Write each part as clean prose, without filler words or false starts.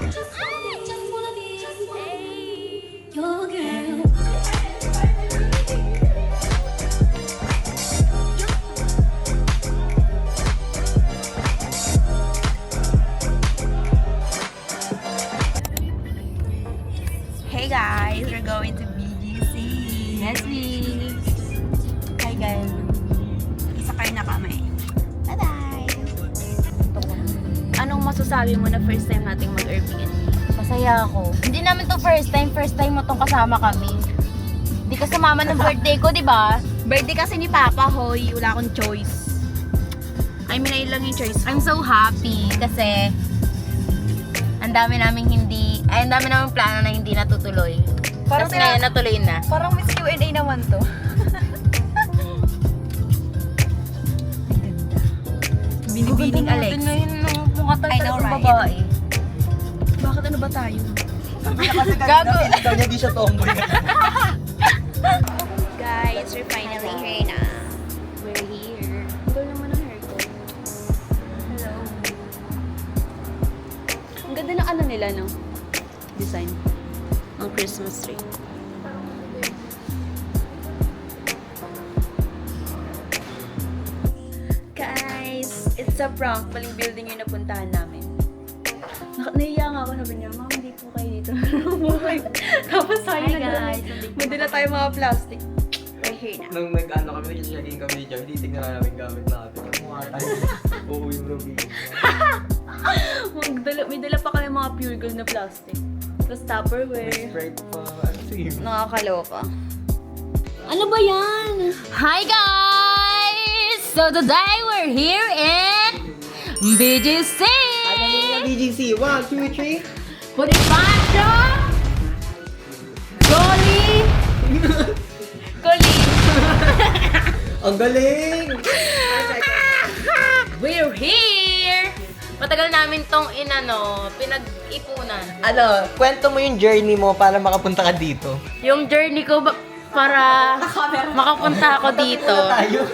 Hey guys, we're going to BGC. Yes, please. Hi guys. Isakay na kami. Bye-bye! Anong masasabi mo na first time nating mag-Airbnb? Masaya ako. Hindi namin to first time mo tong kasama kami. Hindi ka sumama ng birthday ko, di ba? Birthday kasi ni Papa, hoy. Wala akong choice. I mean, ayun lang yung choice. I'm so happy kasi ang dami naming plano na hindi natutuloy. Parang Tapos ngayon natuloy na. Parang Miss Q&A naman to. Binibining Alex. Ngayon nung mukha I know, talaga ng right? babae. Bakit ano ba tayo? Gago. Daw niya di siya tomboy. Guys, we're finally here na. We're here. Ang ganda naman ang hair ko. Hello. Ang ganda ng ano nila, no? Design. Ang Christmas tree. Guys, it's a prank. Paling building yung napuntahan namin. Nahiya nga ako, sabi niya, Ma'am, hindi po kayo dito. Tapos tayo Hi guys. Madala tayo mga plastic. We're here na. Nung nag-ano kami, nag-checking kami dyan, hindi tignan na namin gamit natin. Mukha tayo. Oo, yung ruby. May dala pa kami mga pure gold na plastic. Tapos Tupperware. Sprite pa. Ano sige? Nakakaloka. Ano ba yan? Hi guys! So today we're here in BGC! Alam mo na BGC. 1, 2, 3. Bonifacio! Goli! Goli! Ang galing! We're here! Matagal namin tong pinag-ipunan. Ano, kwento mo yung journey mo para makapunta ka dito. Yung journey ko para makapunta ako dito. Tayo.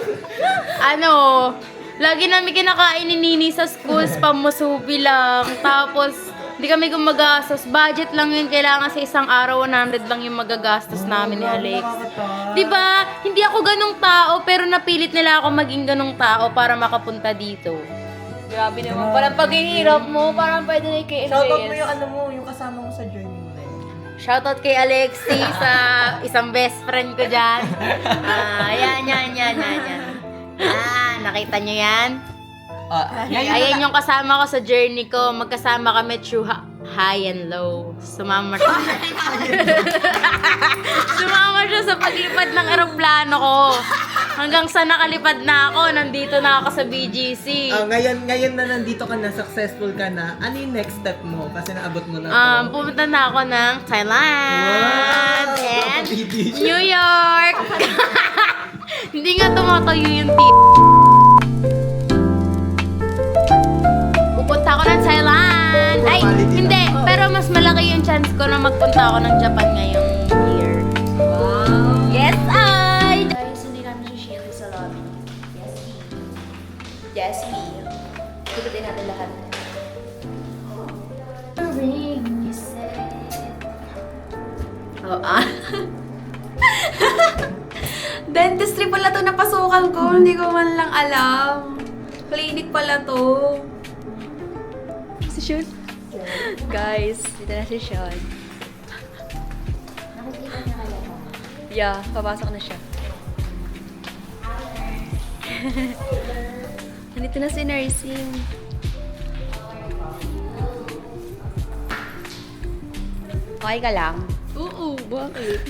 Lagi namin kinakain ni Nini sa schools, pamusubi lang. Tapos, hindi kami gumagastos. Budget lang yun. Kailangan sa isang araw, 100 lang yung magagastos namin ni Alex. Diba? Hindi ako ganong tao, pero napilit nila ako maging ganong tao para makapunta dito. Grabe naman. Parang paghihirap mo, parang pwede na Shoutout mo i-invest. yung ano mo, yung kasama mo sa journey mo na yun. Shoutout kay Alexi sa isang best friend ko dyan. Yan. Nakita nyo yan? Ayan yung kasama ko sa journey ko. Magkasama kami through high and low. Sumama siya. Sumama siya sa paglipad ng eroplano ko. Hanggang sa nakalipad na ako, nandito na ako sa BGC. Ngayon na nandito ka na, successful ka na, ano yung next step mo? Kasi naabot mo na to. Pumunta na ako ng Thailand and BGC. New York. Hindi nga tumatayo yung pupunta ako ng Thailand. Ay, hindi. Pero mas malaki yung chance ko na magpunta ako ng Japan ngayong year. Wow. Yes, I! Guys, hindi namin si Sheila sa lobby. Yes, me. Ikutin natin lahat. Ring, you said. Dentistry pala to napasukan ko. Hindi ko man lang alam. Clinic pala to. Si Sean. Guys, dito na si Sean. Nakikita niya kaya ko. Yeah, papasok na siya. Nandito na si nursing. Okay ka lang? Oo, bakit?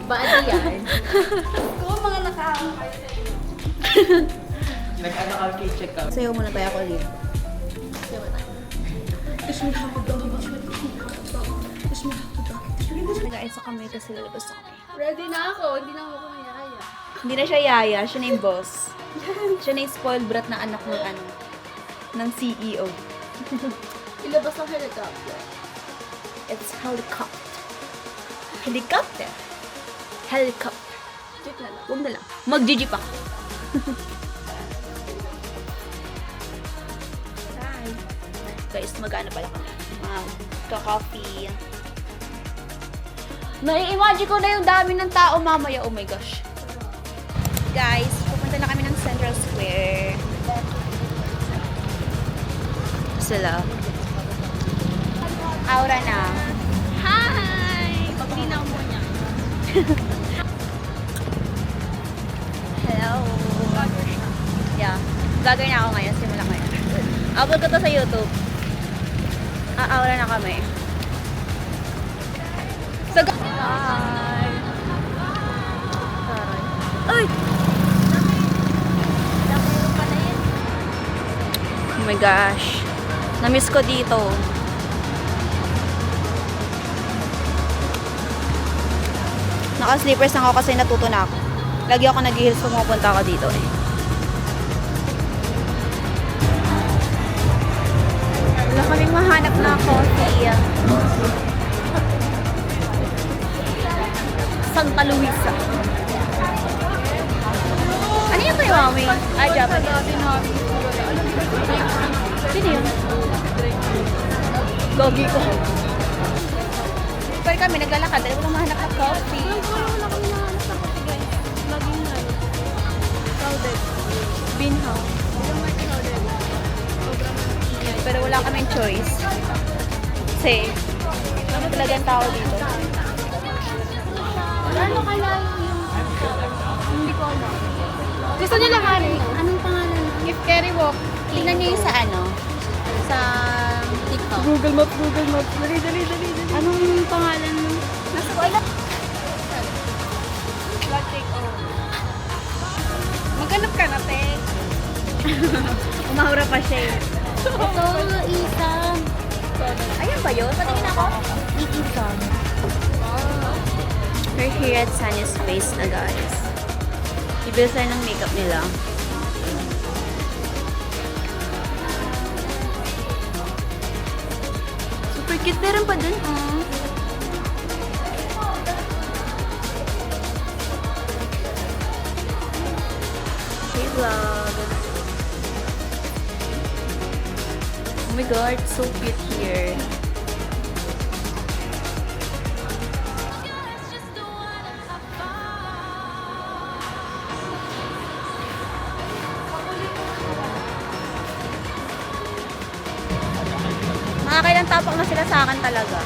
Ba't yan? Nag-ano check out. Sayo muna tayo ako ulit. Nag-aisa kami kasi lalabas na kami. Ready na ako. Hindi na ako kumayaya. Hindi na siya yaya, siya na yung boss. Siya na yung spoiled brat na anak ng ng CEO. Ilabas ang helicopter. It's helicopter. Helicopter. Helicopter. Jeep na lang. Huwag na lang. Mag-jeep ako. Hi. Guys, magkano pala kami? Ka-coffee. Nai-imagine ko na yung dami ng tao mamaya. Oh my gosh. Guys, pupunta na kami ng Central Square. Sila. Aura na. Hi! Pag-dinaw mo niya. Hello. Yeah. Gagawin na ako ngayon. Simula ngayon. Upload ko to sa YouTube. Aura na kami. So, hi! Ay! Oh my gosh. Na-miss ko dito. Naka-slippers lang ako kasi natuto na ako. Lagi ako nag-heels kung pumunta ako dito eh. Wala kaming mahanap na coffee. Santa Luisa. Ano yung kay Mami? Ah, Japanese. Sino yun? Gogi ko. Pero kami naglalakad dahil walang mahanap na coffee. Wala kami nahanap na kasi guys. Laging na. Crowded. Binhaw. Yung may crowded. Sobrang ingay. Pero wala kaming choice. Kasi, ano talagang tao dito? Ano kalayo yung... Hindi ko alam. Gusto niyo lang anong pangalan? If Kerry Walk. Tingnan niyo yung sa ano? Sa TikTok. Google Maps. Dali. Anong pangalan mo? Nasa wala. Vlog take over. Maghanap ka na, te. Umahura pa siya eh. Ito, isang. Ayan ba yun? Patingin ako. Isang. We're here at Sanya's Place na guys. Ibili sila ng makeup nila. Super cute. Meron pa dun. Hey vlog. Oh my god, so cute here. Nakakailang tapak na sila sa akin talaga.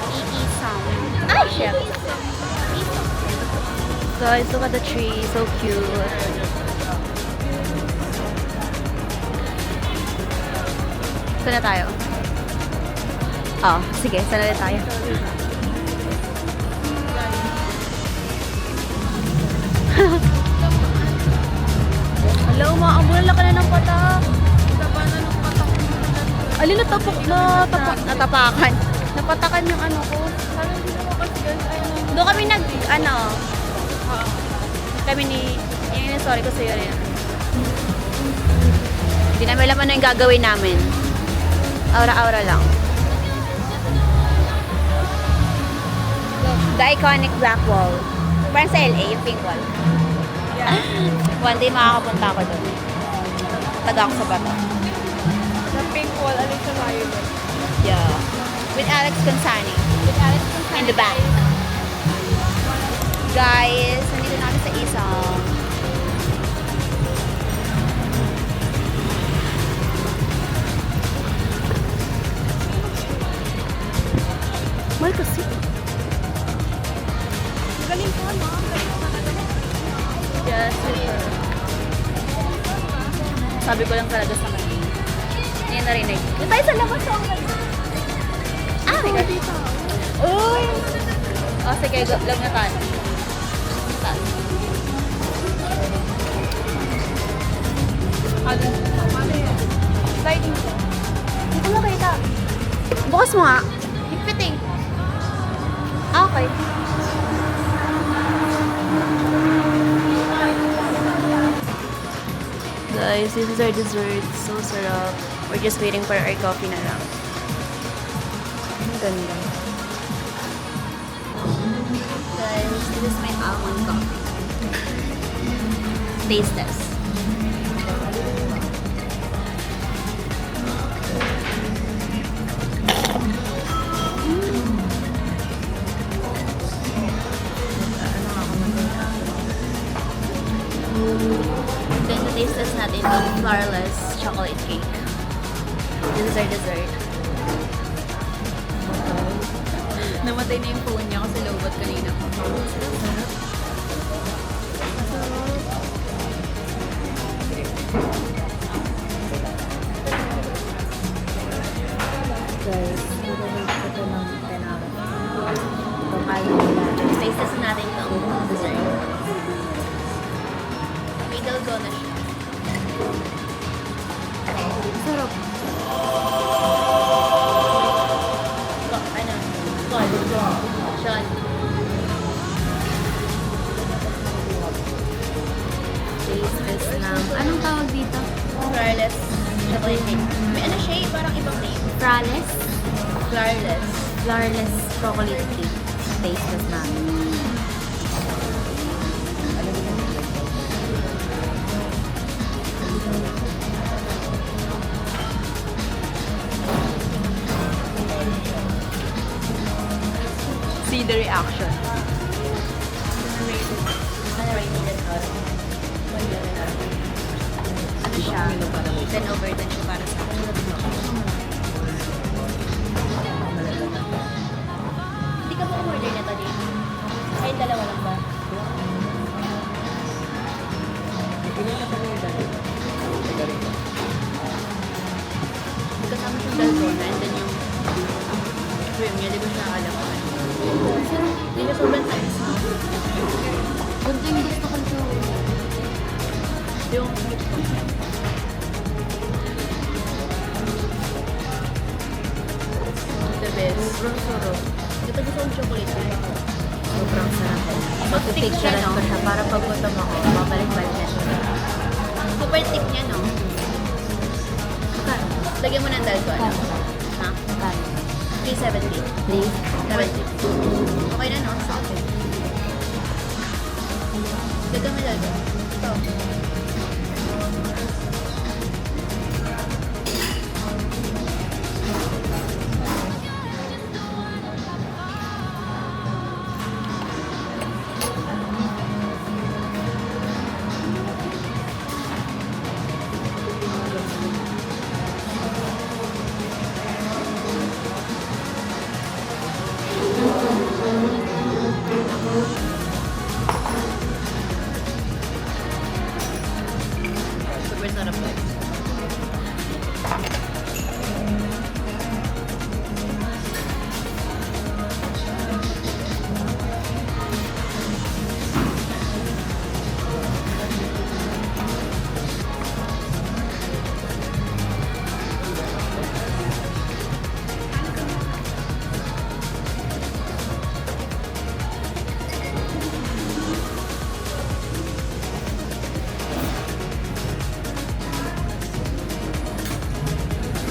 Iisang. Ay, shit. Guys, look at the tree. So cute. Saan na tayo? Oh, sige. Saan na tayo? Hello, maambulan lang ka na ng patak. Tabanan ng patak. Alin natapakan. Napatakan yung ano ko. Parang hindi naman kasi guys. Ayun. Doon kami kami ni, yung sorry ko sa'yo rin. Hindi namin alam ano yung gagawin namin. Aura-aura lang. The iconic black wall. Parang sa LA, yung pink wall. One day makakapunta ako doon. Taga ako sa bato. The pink wall, alin sa Mayo. Yeah. With Alex Consani. With Alex Consani. In the back. Guys, nandito na kami sa isang. Mahal kasi. Galing po, no? Galing po Yes, super. Sabi ko lang talaga sa kanya. Ngayon narinig. Doon tayo sa labas. Ah, my God. Uy! Oh, sige. Vlog na tayo. Sliding. Dito mo kita. Bukas mo nga. Higpiting. Ah, okay. Guys, this is our dessert. So sarap. We're just waiting for our coffee na lang. Ang ganda. Guys, this is my almond coffee. Taste test. Flourless chocolate cake. This is our dessert. Namatay na yung phone niya kasi lowbat kanina pa. Sarap. Guys, nag-rate ko ito ng 10 out of 10. Kung ayaw nila. Taste natin itong dessert. Middle go na siya. Sarap. Sean. Taste test ng... Anong tawag dito? Flourless chocolate cake. May ano siya eh, parang ibang name. Flawless. Flourless. Flawless chocolate cake. Taste test namin. See the reaction. Ano siya? 10 over 10 siya para sa akin. Hindi ka ba umorder nito dito? Ay, dalawa lang ba? Hindi kasama siyang dalgona and then yung cream niya, di ba siya nakalaman? Hindi na sobrang tamis. Ganito yung gusto ko ito. Yung the best. Sobrang sarap. Ito gusto kong chocolate. Sobrang sarap. Magpipicturean ko siya para pag gutom ako, babalik-balik na siya. Super thick niya, no? Lagyan mo ng dalgona. Ha? Kano? 370. Please? 70. Okay na, no? Sa akin. Lagyan mo dalgona. Ito. Super sarap po.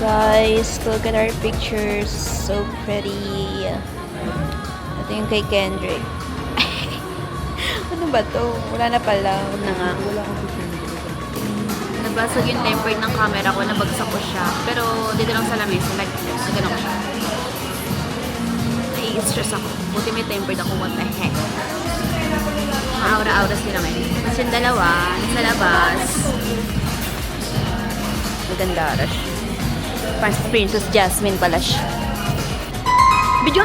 Guys, look at our pictures. So pretty. Ito yung kay Kendrick. Ano ba to? Wala na pala. Huwag na nga. Nabasag yung tempered ng camera ko, nabagsak ko siya. Pero dito lang sa lamesa, like, nagano ko siya. Nai-stress ako. Buti may tempered ako, what the heck. Maaura-aura sila ngayon. Mas yung dalawa, sa labas. Maganda rush. Princess Jasmine pala siya. Video!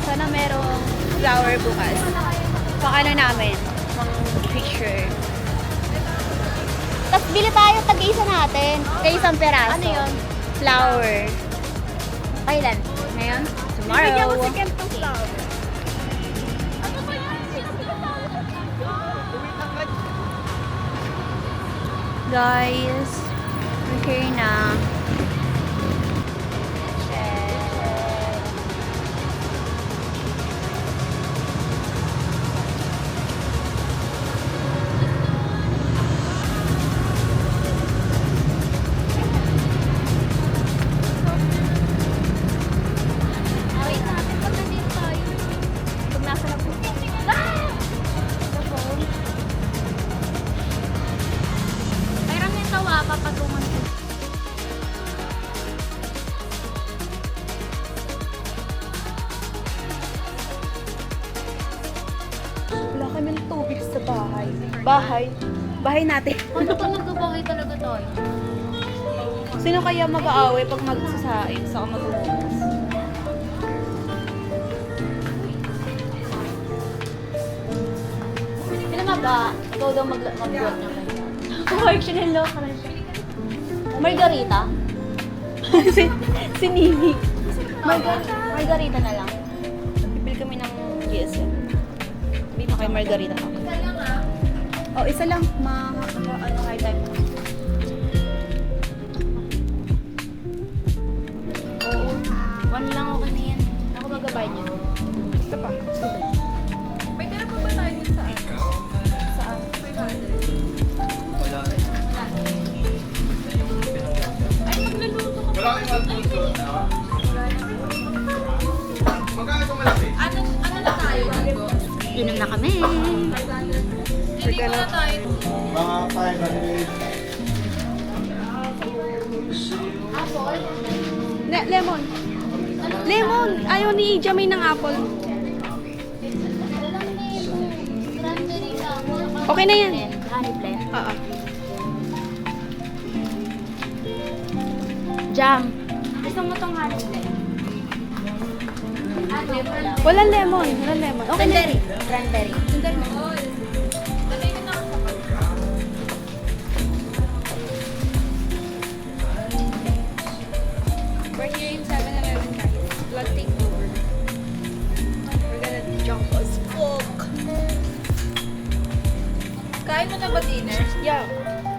Sana merong flower bukas. Pakano namin? Pang picture. Tapos bili tayo tag-isa natin. Kaya isang peraso. Ano yun? Flower. Kailan? Ngayon? Bibigyan Tomorrow. ko si Ken ng flower. Guys, okay na. Wait natin pag nandito tayo. Pag nasa na po. Mayroon yung tawa, papatungan ko. sa bahay. Bahay natin. Ano talaga, bahay talaga tayo? Sino kaya mag-aaway pag magsasain sa maghuhugas? Sino nga ba? Ikaw daw mag-buhat ng ganyan. Mark, sinelo ka na siya. Margarita? Si Nini. Margarita na lang. Bibili kami ng GSM. Bili na kay Margarita. Oh, isa lang. Ano, high time. One lang ako na yan. Ako magabay niya. Ito pa. May tira pa ba tayo dun saan? Saan? 500. Wala. Ay, magluluto ka pa. Magkano ito malaki? Ano na tayo? Inom na kami. Hindi ko na tayo. Mga 500. Lemon. Lemon! Ayaw ni Jamie ng apple. Okay na yan. Honey blend. Oo. Jam. Gusto mo tong honey blend? Walang lemon. Walang lemon. Okay na. Cranberry. We're here in 7-Eleven, guys. Vlog takeover. We're gonna jump as fuck. Kain mo na ba dinner? Yeah.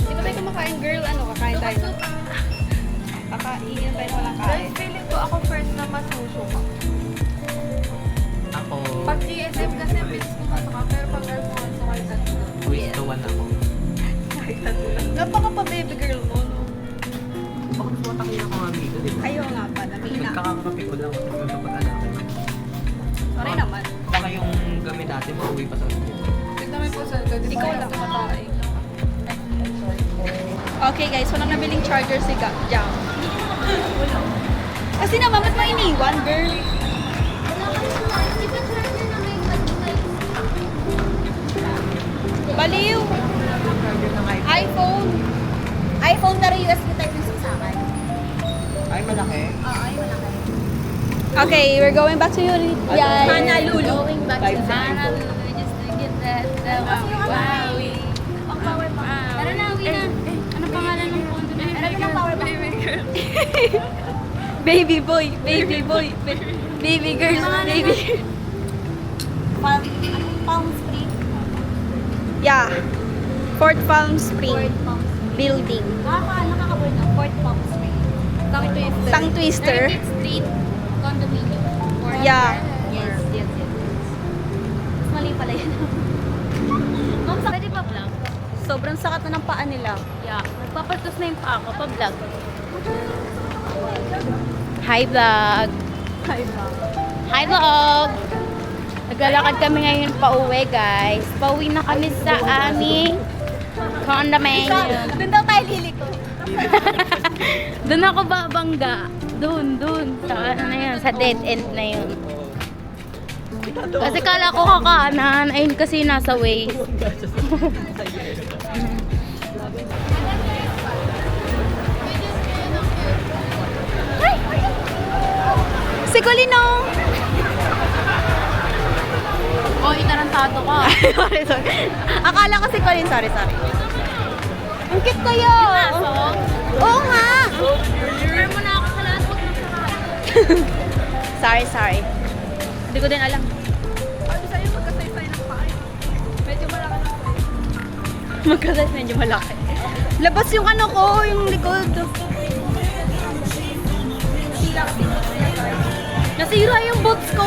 Di ba tayo kumakain, girl? Ano, kakain tayo? Kakain tayo walang kain. Guys, feeling ko ako first na masusuka. Ako, Pag GSM kasi bilis ko masuka, pero pag girl mo masuka yung tatlo. gusto one ako. Napaka pa baby girl mo, no? Ako nagpapakita ko nga amigo, di ba? Ayaw nga pa, namina. Nagkakakapi ko lang ako sa pag-alakay. Sorry naman. Baka yung gamit natin, mauwi pa sa school. Tignan mo yung puso ko. Ikaw lang. Matay. Okay guys, walang nabiling charger si Jam. Kasi naman, ba't mo iniwan, girl? Baliw! iPhone! iPhone na rin USB type yung saksakan. Ay, malaki. Okay, we're going back to Yuri. Yeah. Honolulu. Going back to 5 seconds. Honolulu just to get that wowie. Ang power bank. Tara na, uwi na. Ano pangalan ng phone doon? Tara na, power bank. Baby boy, baby boy, baby girl, baby. Palm Spring. Yeah. Fort Palm Spring Building. Nakaka-board ng Fort Palm Spring. Tang twister. Heritage Street Condominium. Yeah. Yes. Mali pala yun. Ma'am, pwede pa vlog? Sobrang sakat na ng paa nila. Yeah. Nagpapastos na yung paa ko pa vlog. Hi vlog. Hi vlog! Naglalakad kami ngayon pa uwi, guys. Pauwi na kami sa aming condominium. Doon daw tayo liliko. Doon ako babangga. Doon. Sa ano na yun, sa dead end na yun. Kasi kala ko kakanan, ayun kasi nasa way. Si Colino! Oh, itarantado ka. sorry. Akala ko si Colin. Sorry. Ang cute kayo! Aso? Oo nga! Sure mo na ako sa lahat. Huwag na Sorry. Hindi ko din alam. Ano sa'yo magkasay-say ng paa? Medyo malaki ng paa. Magkasas medyo malaki. Labas yung ano ko, yung likod. Nasira yung boots ko.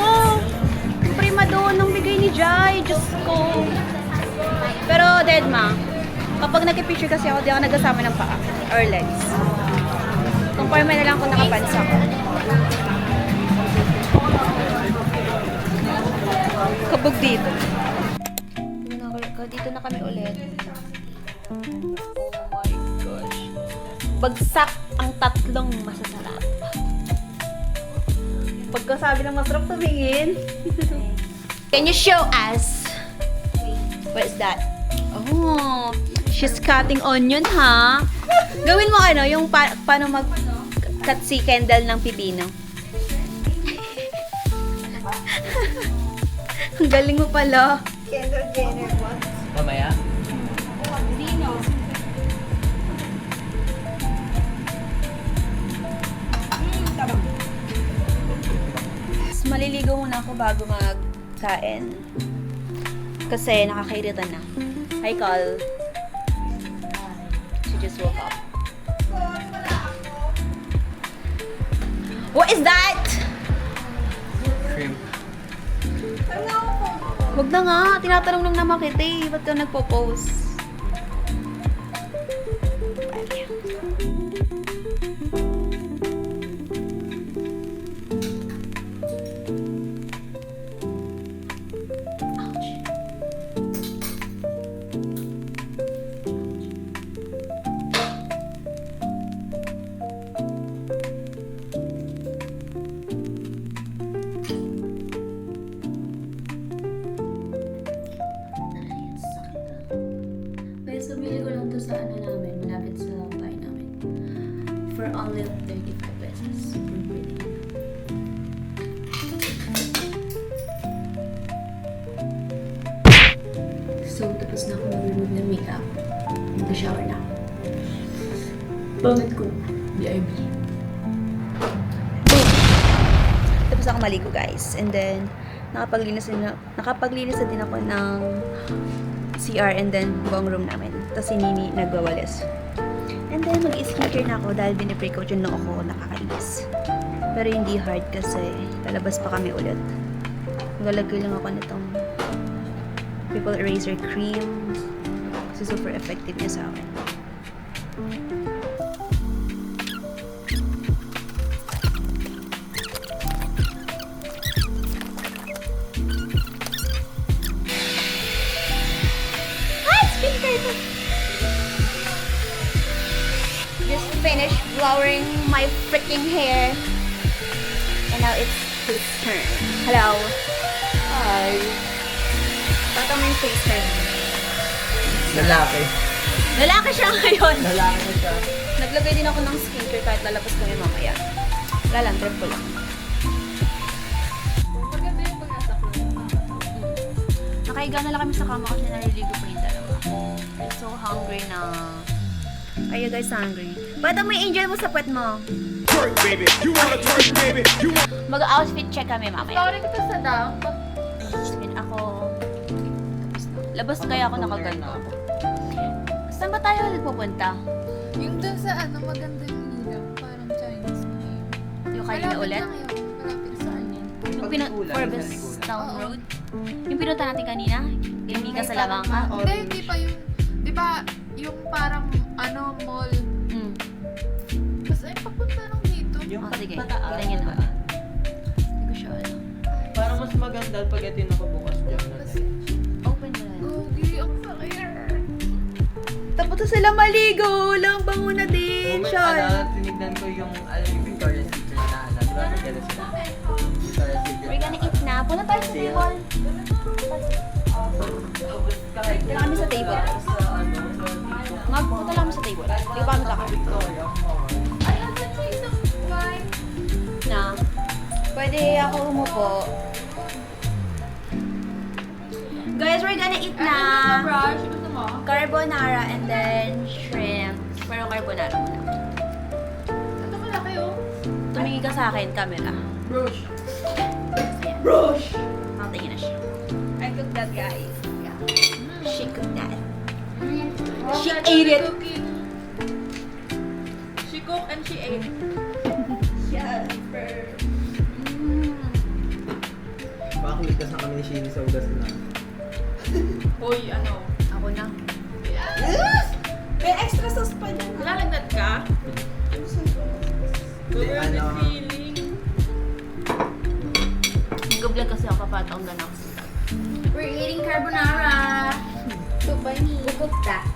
Yung prima doon nung bigay ni Jai. Diyos ko. Pero dead ma. Kapag nag-picture kasi ako, di ako nagasama ng paa or legs. Compare mo na lang kung nakapansa ko. Kabog dito. Dito na kami ulit. Oh my gosh. Bagsak ang tatlong masasarap. Pagkasabi ng masarap, tumingin. Can you show us? What is that? Oh, she's cutting onion, ha? Gawin mo ano, yung paano mag-cut si Kendall ng pipino. Ang galing mo pala. Mamaya? Mas maliligo muna ako bago magkain. Kasi nakakairita na. Hi, Carl. She just woke up. What is that? Shrimp. Wag na nga. Tinatanong lang naman kita eh. Ba't ka nagpo-post? Guys, bumili ko lang to sa ano namin, malapit sa bahay namin. For only 35 pesos. So, tapos na ako mag-remove ng makeup. Mag-shower na ako. Pangit ko. BRB. Tapos ako maligo, guys. And then, nakapaglinis na din ako ng CR and then buong room namin. Tapos si Nini nagwawalis. And then mag-skincare na ako dahil biniprecaution na ako nakakainis. Pero hindi hard kasi lalabas pa kami ulit. Maglalagay lang ako nitong People Eraser Cream. Kasi super effective niya sa akin. Just finished blowing my freaking hair. And now it's his turn. Hello. Hi. Bata mo yung face turn. Lalaki. Lalaki siya ngayon. Lalaki na siya. Naglagay din ako ng skincare kahit lalabas kami mamaya. Wala lang, trip ko lang. Nakahiga na lang kami sa kama kasi naliligo pa yung dalawa. I'm so hungry na. Are you guys hungry? Bata mo yung angel mo sa puwet mo. Twerk, baby. You wanna twerk, baby. You want Mag-outfit check kami mamaya. Sorry kita sa dump. Spin ako. Labas kaya ako nakaganda ako. Saan ba tayo ulit pupunta? Yung dun sa ano, maganda yung nilaw. Parang Chinese name. Yung kayo na ulit? lang yun. Malapit sa ano. Yung Forbes Town Road? Yung pinunta natin kanina? Yung Mika sa Lamangka? Hindi, hindi pa yung, di ba, yung parang, ano, mall. Mm. Basta ay papunta lang dito. Oh, sige. Tignan niyo naman. Hindi ko siya alam. Parang mas maganda pag ito yung nakabukas dyan. Open mo na. Gogi, ang sakit. Tapos na sila maligo. Walang bango na din. Sean. Tinignan ko yung, alam yung Victoria's Secret na, di ba? Maganda sila. Victoria's Secret. We're gonna eat na. Punta tayo sa table. Punta kami sa table. Magpunta lang kami sa table. Hindi pa kami kakain. Ay, asan yung isang wine? Na. Pwede ako umupo. Guys, we're gonna eat na. Brush, gusto mo? Carbonara and then shrimp. Pero carbonara muna. Ito pala kayo. Tumingin ka sa akin, camera. Brush. Ayan. Brush! Nakatingin na siya. I cooked that, guys. Yeah. She cooked that. She ate it. She cooked and she ate. Bakakulit ka sa kami ni Shini sa ugas na. Hoy, ano? Ako na. May extra sauce pa dyan. Lalagdat ka? Hindi, ano. Nag-vlog kasi ako papataong ganang. We're eating carbonara. So, by me. Who cooked that?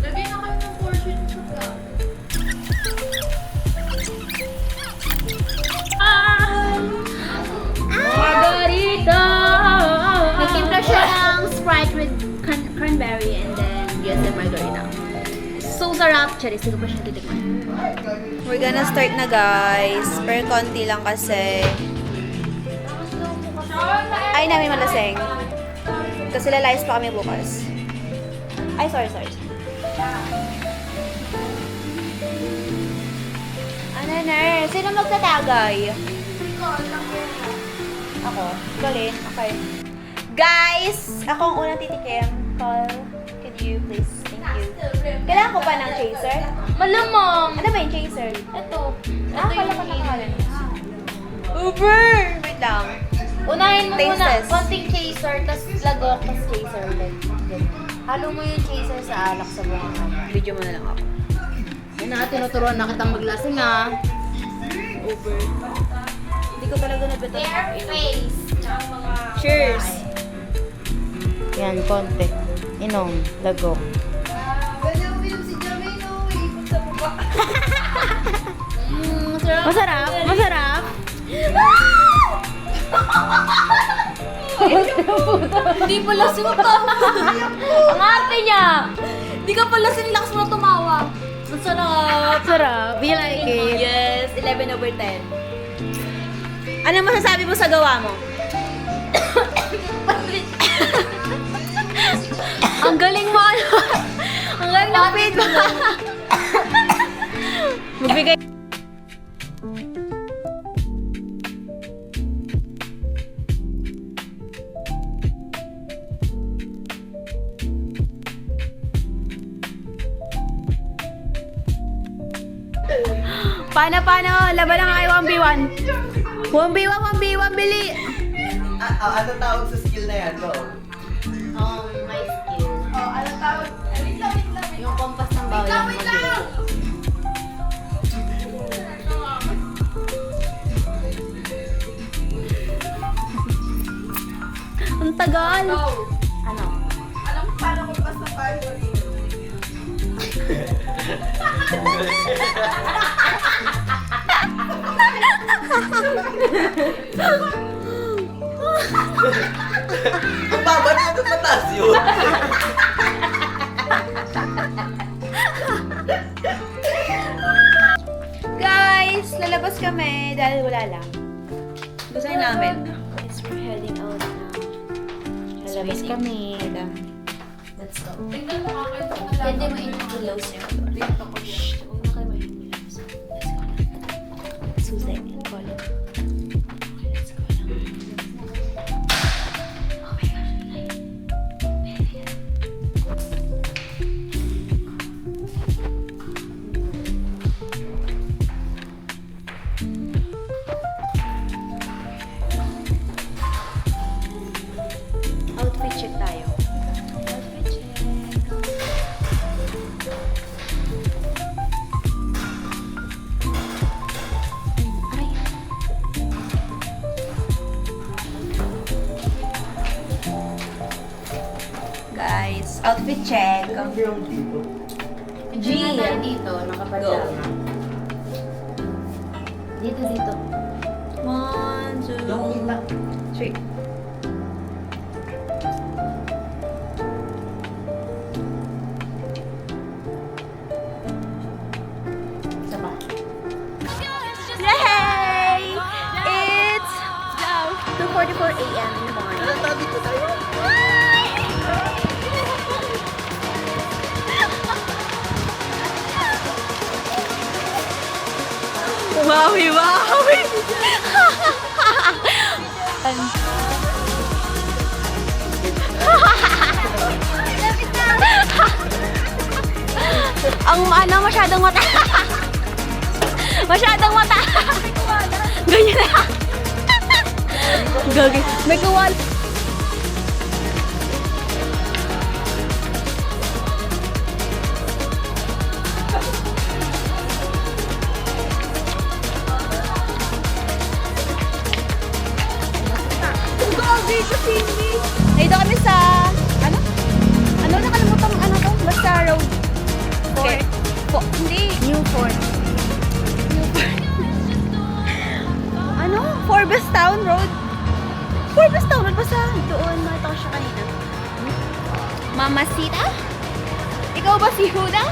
Lagay na kayo ng portion sa vlog. Margarita! Nagtimpla siya ng cranberry, and then BSM margarita. So sarap! Charis, hindi ko pa siya titikman. We're gonna start na guys. Pero konti lang kasi ay namin malaseng. Kasi lalayas pa kami bukas. Ay, sorry. Ano na? Sino magtatagay? Ako. Galin. Okay. Guys! Ako ang unang titikim. Call. Can you please? Thank you. Kailangan ko pa ng chaser? Malamang! Ano ba yung chaser? Ito. Ah, Ito pala yung pa init. nakakalin. Uber! Wait lang. Unahin mo Taste muna. test. Konting chaser, tas lagok, tas chaser ulit. Ganun. Halo mo yung chaser sa alak sa buwangan. Video mo na lang ako. Yan na, tinuturuan na kitang maglasing ah. Hindi ko talaga nabitan. face. Cheers! Yan, konti. Inom, lagok. Masarap? Masarap? Hindi pala sinta. Ang arte niya! Hindi ka pala sinilakas mo na tumawa. Masarap. Sarap. You like it? Yes, 11/10. Ano masasabi mo sa gawa mo? Ang galing mo. Ang galing ng feedback. Magbigay. Paano? Laban na kayo 1v1. 1v1, bili! Ano tawag sa skill na yan, bro? My skill. Anong tawag? Wait lang. Yung kompas ng bawal yung mag Ang tagal. Ano? Alam mo paano kung basta paano Ang baba na ito mataas yun. Guys, lalabas kami dahil wala lang. Gusto namin. Guys, we're heading out now. Lalabas kami. Let's go. Pwede mo i-close yung door. Shh, huwag na kayo mahimula. Let's go na. Suzy, call it. Okay, let's go na. Oh my gosh, outfit check tayo. Outfit check. Guys, outfit check. G! Dito, nakapadala. Dito. 1, 2, 3. Isa pa. Yay! It's 2:44 a.m. in the morning. Tabi ko tayo. Wowie! Ang masyadong mata. Masyadong mata. Ganyan na. Gagi. May kawal. Nandito kami sa, ano? Nakalimutan mo, ano to? Basta road. Okay. Hindi. Newport. Ano? Forbes Town Road? Forbes Town Road. Basta doon. Nakita ko siya kanina. Mamacita? Ikaw ba si Huda?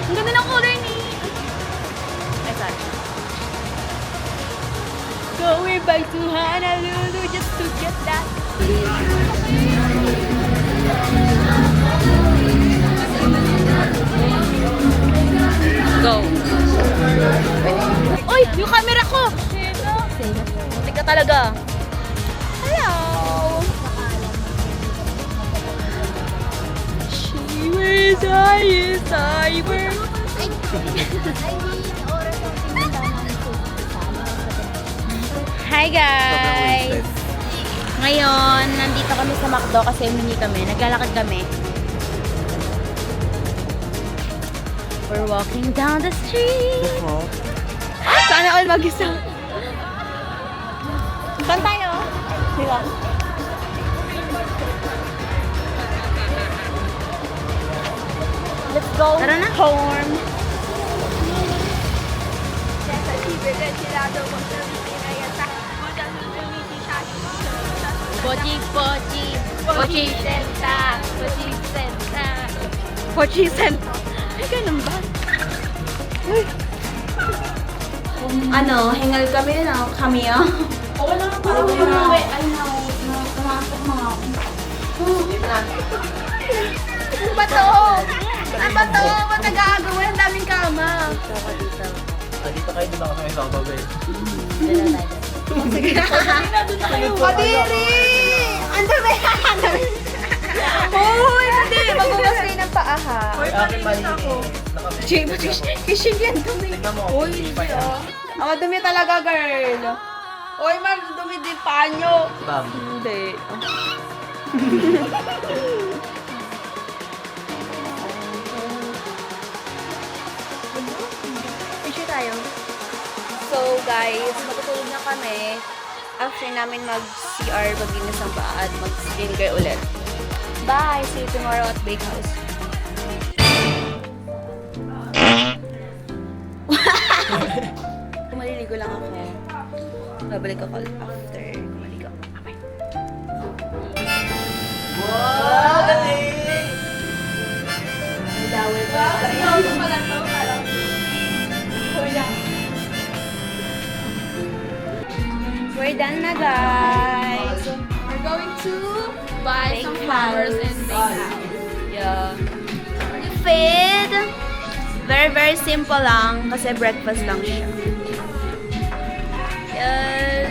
Ang ganda ng color ni... Ay, sorry. Going back to Honolulu just to get that. Go. Uy! Yung camera ko! Buti ka talaga. Hello! She was cyber. Hi guys! Ngayon, nandito kami sa McDo kasi humingi kami. Naglalakad kami. We're walking down the street. Sana all mag-isa. Saan tayo? Diba? Let's go. Tara na. Home. Pochi, pochi. Pochi senta. Pochi senta. Pochi senta. Ay, ganun ba? Ano, hingal kami na kami Oo lang pa. Ay, pumasok na ako. Ano ba to? Ano ba to? Ba't nag-aagawa? Ang daming kama. Dito kayo din ako sa isang babay. Sige. Kadiri! Ang dami! Ang dami! Uy, hindi! Magugas kayo ng paa ha. Ay, akin malinis. Kishing yan dumi. Uy, hindi ah. Ang dumi talaga, girl. Uy, man, dumi din paa nyo. Bam. Hindi. Picture tayo. So, guys, matutulog na kami. After namin mag-CR, maglinis ang paa at mag-skincare ulit. Bye! See you tomorrow at Bakehouse. Maliligo lang ako. Babalik ako after maligo. Bye. Wow! Galing! Dawel pa. We're done na, guys. We're going to buy some flowers and make out. Yeah. Feed. Very, very simple lang. Kasi breakfast lang siya. Yes.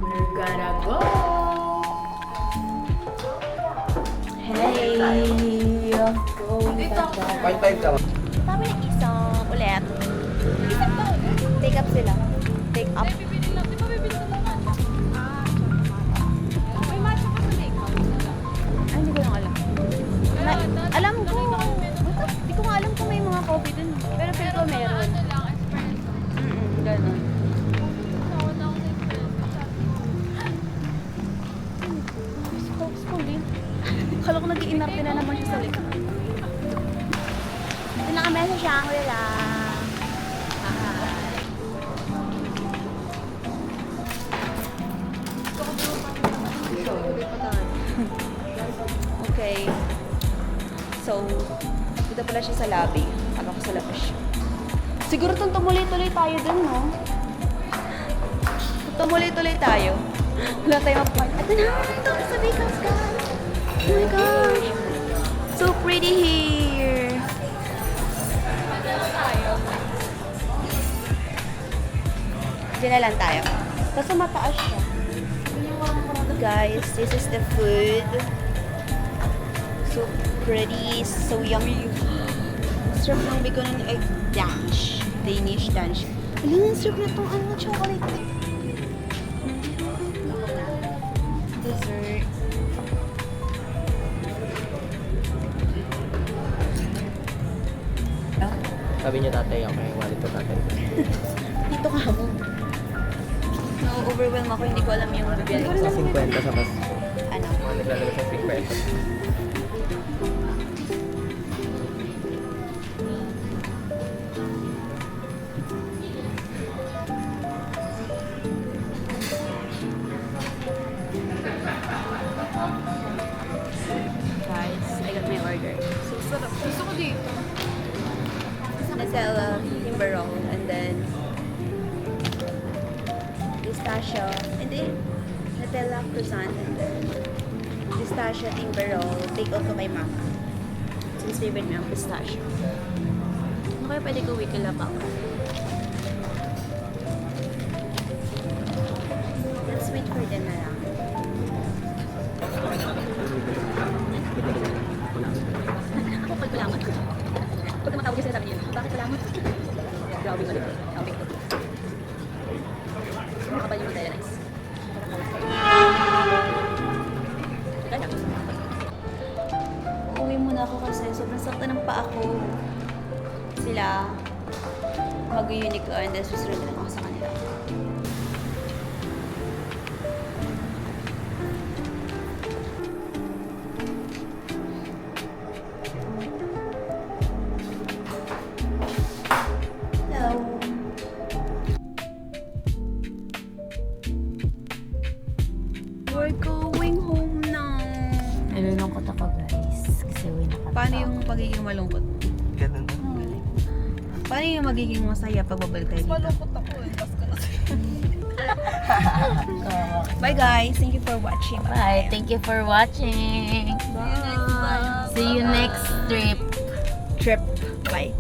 We're gonna go. Hey. Going back down. 0.5 ka ba? Sabi na isang ulit. Take up sila. Take up. Ay, hindi ko lang alam. Alam ko. Hindi ko nga alam kung may mga coffee dun. Pero feel ko meron. Ganun. Kala ko nag-iinarte na naman siya sa likod. Ito na kami sa Shangri-La. Okay. So, dito pala siya sa lobby. Ako sa labas siya. Siguro itong tumuloy-tuloy tayo dun, no? Tumuloy-tuloy tayo. Wala tayong mag-park. Ito na! Ito sa Bakehouse, guys! Oh my gosh! So pretty here! Diyan na lang tayo. Kasi mataas siya. Guys, this is the food. So pretty, so yummy. Sarap ng bacon ng egg dash. Danish dash. Alam nga, sarap na itong ano, chocolate. Dessert. Sabi niya tatay ako, may wallet ko tatay. Dito ka mo. Na-overwhelm ako, hindi ko alam yung bibiyarin ko. Sa 50 sa mas. Ano? Naglalagay sa 50. pistachio, and then Nutella croissant, and then pistachio timberol, take out ko kay mama. Since favorite mo yung pistachio. Ano kaya pwede ko wikila pa? Let's wait for them na lang. Ako pagkulangot ko. Pag tumatawag yung sinasabi niyo, bakit kulangot? Grabe ko dito. Grabe ko. Makapal yung Nutella, nice. Teka lang. Uuwi muna ako kasi sobrang sakta ng paa ko. Sila mag-Uniqlo and then susunod na lang ako sa kanila. Hello. We're going home now. Nalulungkot ako guys. Kasi uwi na kami. Paano yung pagiging malungkot? Ganun. Paano yung magiging masaya pag babalik tayo dito? Malungkot ako eh. Bye guys. Thank you for watching. Bye. Thank you for watching. Bye. See you next trip. Trip. Bye.